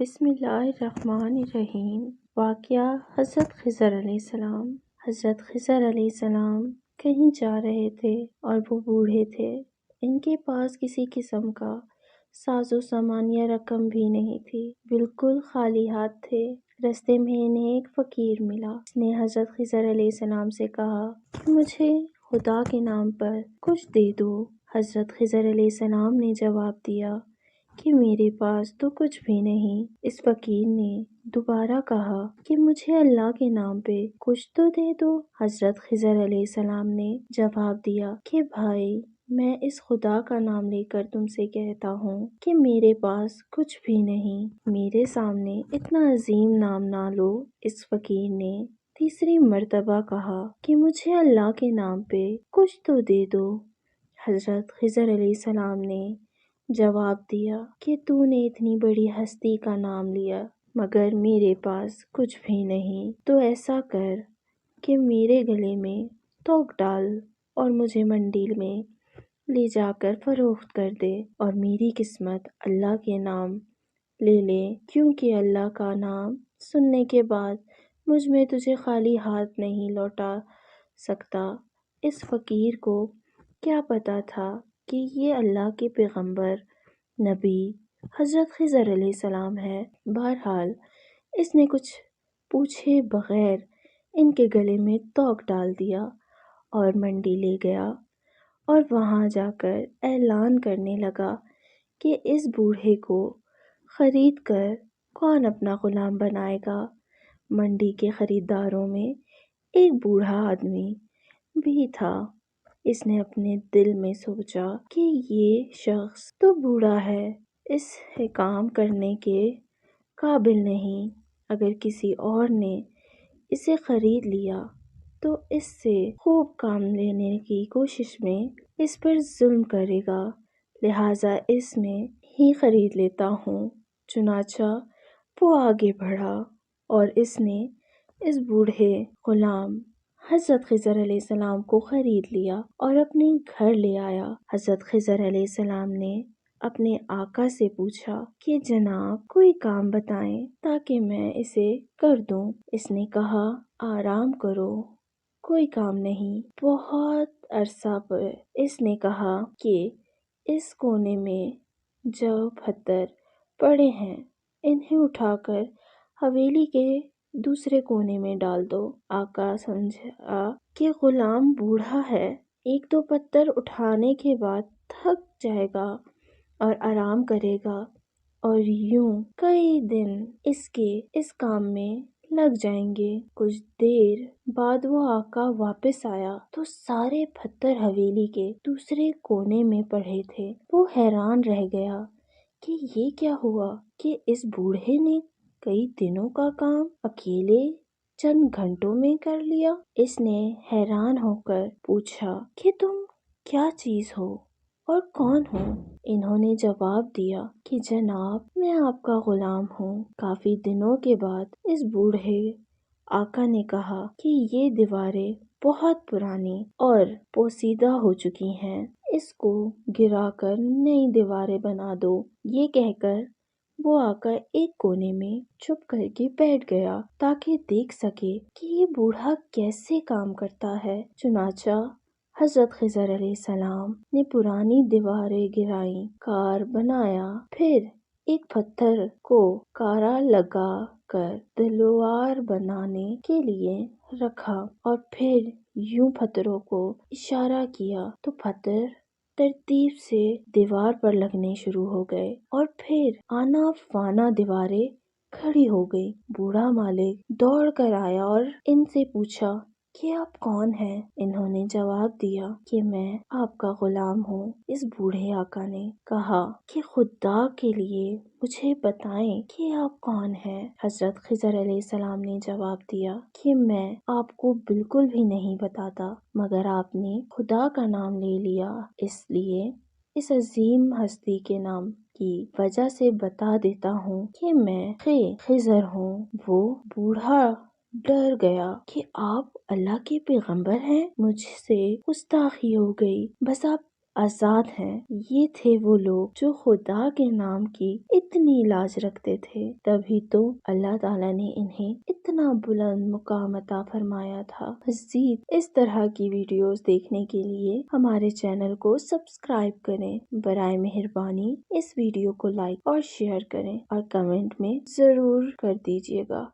بسم اللہ الرحمن الرحیم۔ واقعہ حضرت خضر علیہ السلام۔ حضرت خضر علیہ السلام کہیں جا رہے تھے اور وہ بوڑھے تھے۔ ان کے پاس کسی قسم کا ساز و سامان یا رقم بھی نہیں تھی، بالکل خالی ہاتھ تھے۔ رستے میں انہیں ایک فقیر ملا۔ اس نے حضرت خضر علیہ السلام سے کہا کہ مجھے خدا کے نام پر کچھ دے دو۔ حضرت خضر علیہ السلام نے جواب دیا کہ میرے پاس تو کچھ بھی نہیں۔ اس فقیر نے دوبارہ کہا کہ مجھے اللہ کے نام پہ کچھ تو دے دو۔ حضرت خضر علیہ السلام نے جواب دیا کہ بھائی، میں اس خدا کا نام لے کر تم سے کہتا ہوں کہ میرے پاس کچھ بھی نہیں، میرے سامنے اتنا عظیم نام نہ لو۔ اس فقیر نے تیسری مرتبہ کہا کہ مجھے اللہ کے نام پہ کچھ تو دے دو۔ حضرت خضر علیہ السلام نے جواب دیا کہ تو نے اتنی بڑی ہستی کا نام لیا مگر میرے پاس کچھ بھی نہیں، تو ایسا کر کہ میرے گلے میں توق ڈال اور مجھے منڈی میں لے جا کر فروخت کر دے، اور میری قسمت اللہ کے نام لے لے، کیونکہ اللہ کا نام سننے کے بعد مجھ میں تجھے خالی ہاتھ نہیں لوٹا سکتا۔ اس فقیر کو کیا پتا تھا کہ یہ اللہ کے پیغمبر نبی حضرت خضر علیہ السلام ہے۔ بہرحال اس نے کچھ پوچھے بغیر ان کے گلے میں توق ڈال دیا اور منڈی لے گیا، اور وہاں جا کر اعلان کرنے لگا کہ اس بوڑھے کو خرید کر کون اپنا غلام بنائے گا۔ منڈی کے خریداروں میں ایک بوڑھا آدمی بھی تھا۔ اس نے اپنے دل میں سوچا کہ یہ شخص تو بوڑھا ہے، اس کام کرنے کے قابل نہیں۔ اگر کسی اور نے اسے خرید لیا تو اس سے خوب کام لینے کی کوشش میں اس پر ظلم کرے گا، لہٰذا اس میں ہی خرید لیتا ہوں۔ چنانچہ وہ آگے بڑھا اور اس نے اس بوڑھے غلام حضرت خضر علیہ السلام کو خرید لیا اور اپنے گھر لے آیا۔ حضرت خضر علیہ السلام نے اپنے آقا سے پوچھا کہ جناب کوئی کام بتائیں تاکہ میں اسے کر دوں۔ اس نے کہا آرام کرو، کوئی کام نہیں۔ بہت عرصہ پر اس نے کہا کہ اس کونے میں جو پتھر پڑے ہیں انہیں اٹھا کر حویلی کے دوسرے کونے میں ڈال دو۔ آقا سمجھا کہ غلام بوڑھا ہے، ایک دو پتھر اٹھانے کے بعد تھک جائے گا اور آرام کرے گا، اور یوں کئی دن اس کام میں لگ جائیں گے۔ کچھ دیر بعد وہ آقا واپس آیا تو سارے پتھر حویلی کے دوسرے کونے میں پڑے تھے۔ وہ حیران رہ گیا کہ یہ کیا ہوا کہ اس بوڑھے نے کئی دنوں کا کام اکیلے چند گھنٹوں میں کر لیا۔ اس نے حیران ہو کر پوچھا کہ تم کیا چیز ہو اور کون ہو؟ انہوں نے جواب دیا کہ جناب میں آپ کا غلام ہوں۔ کافی دنوں کے بعد اس بوڑھے آقا نے کہا کہ یہ دیواریں بہت پرانی اور پوسیدہ ہو چکی ہیں، اس کو گرا کر نئی دیواریں بنا دو۔ یہ کہہ کر وہ آقا ایک کونے میں چھپ کر کے بیٹھ گیا تاکہ دیکھ سکے کہ یہ بوڑھا کیسے کام کرتا ہے۔ چنانچہ حضرت خضر علیہ السلام نے پرانی دیواریں گرائیں، کار بنایا، پھر ایک پتھر کو کارا لگا کر دیوار بنانے کے لیے رکھا، اور پھر یوں پتھروں کو اشارہ کیا تو پتھر ترتیب سے دیوار پر لگنے شروع ہو گئے، اور پھر آنا فانا دیواریں کھڑی ہو گئی۔ بوڑھا مالک دوڑ کر آیا اور ان سے پوچھا کہ آپ کون ہیں؟ انہوں نے جواب دیا کہ میں آپ کا غلام ہوں۔ اس بوڑھے آقا نے کہا کہ خدا کے لیے مجھے بتائیں کہ آپ کون ہیں؟ حضرت خضر علیہ السلام نے جواب دیا کہ میں آپ کو بالکل بھی نہیں بتاتا، مگر آپ نے خدا کا نام لے لیا، اس لیے اس عظیم ہستی کے نام کی وجہ سے بتا دیتا ہوں کہ میں خضر ہوں۔ وہ بوڑھا ڈر گیا کہ آپ اللہ کے پیغمبر ہیں، مجھ سے گستاخی ہو گئی، بس آپ آزاد ہیں۔ یہ تھے وہ لوگ جو خدا کے نام کی اتنی لاج رکھتے تھے، تبھی تو اللہ تعالیٰ نے انہیں اتنا بلند مقام عطا فرمایا تھا۔ مزید اس طرح کی ویڈیوز دیکھنے کے لیے ہمارے چینل کو سبسکرائب کریں۔ برائے مہربانی اس ویڈیو کو لائک اور شیئر کریں اور کمنٹ میں ضرور کر دیجیے گا۔